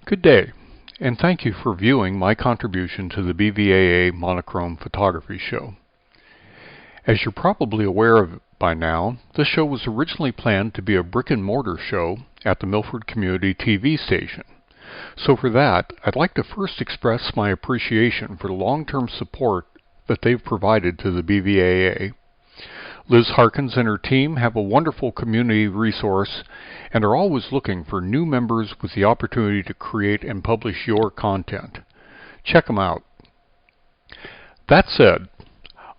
Good day, and thank you for viewing my contribution to the BVAA Monochrome Photography Show. As you're probably aware of by now, this show was originally planned to be a brick-and-mortar show at the Milford Community TV Station. So for that, I'd like to first express my appreciation for the long-term support that they've provided to the BVAA. Liz Harkins and her team have a wonderful community resource and are always looking for new members with the opportunity to create and publish your content. Check them out. That said,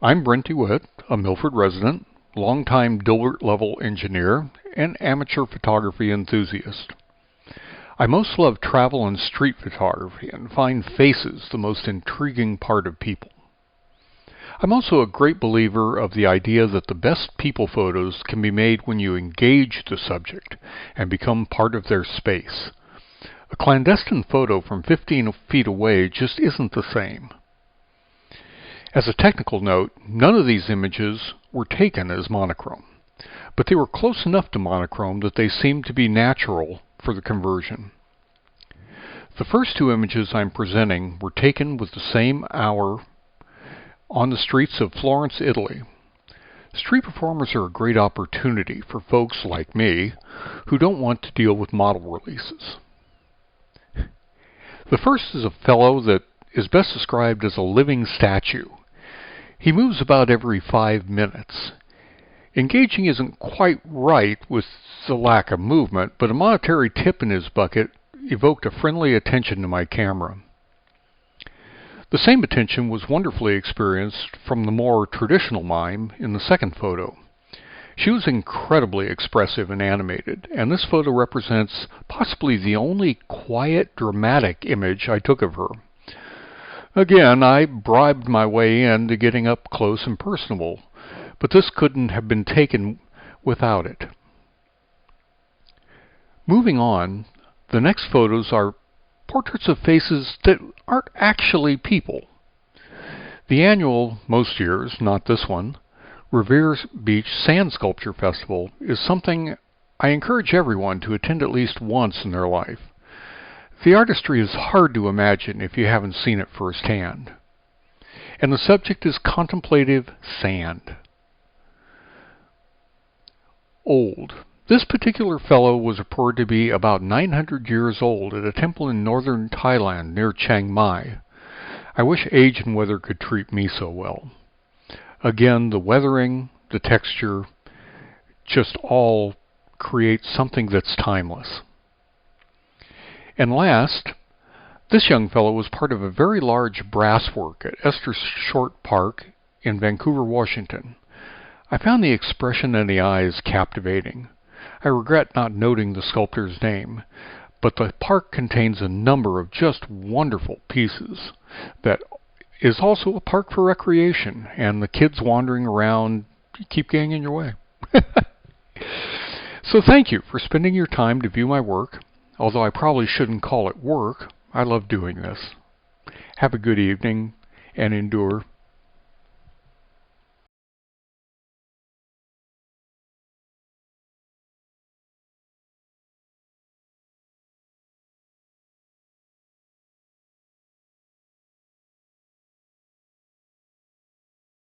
I'm Brent DeWitt, a Milford resident, longtime Dilbert level engineer, and amateur photography enthusiast. I most love travel and street photography and find faces the most intriguing part of people. I'm also a great believer of the idea that the best people photos can be made when you engage the subject and become part of their space. A clandestine photo from 15 feet away just isn't the same. As a technical note, none of these images were taken as monochrome, but they were close enough to monochrome that they seemed to be natural for the conversion. The first two images I'm presenting were taken with the same hour on the streets of Florence, Italy. Street performers are a great opportunity for folks like me who don't want to deal with model releases. The first is a fellow that is best described as a living statue. He moves about every 5 minutes. Engaging isn't quite right with the lack of movement, but a monetary tip in his bucket evoked a friendly attention to my camera. The same attention was wonderfully experienced from the more traditional mime in the second photo. She was incredibly expressive and animated, and this photo represents possibly the only quiet, dramatic image I took of her. Again, I bribed my way into getting up close and personable, but this couldn't have been taken without it. Moving on, the next photos are portraits of faces that aren't actually people. The annual, most years, not this one, Revere Beach Sand Sculpture Festival is something I encourage everyone to attend at least once in their life. The artistry is hard to imagine if you haven't seen it firsthand. And the subject is contemplative sand. Old. This particular fellow was reported to be about 900 years old at a temple in northern Thailand near Chiang Mai. I wish age and weather could treat me so well. Again, the weathering, the texture, just all create something that's timeless. And last, this young fellow was part of a very large brass work at Esther Short Park in Vancouver, Washington. I found the expression in the eyes captivating. I regret not noting the sculptor's name, but the park contains a number of just wonderful pieces that is also a park for recreation, and the kids wandering around keep getting in your way. So thank you for spending your time to view my work, although I probably shouldn't call it work. I love doing this. Have a good evening and endure.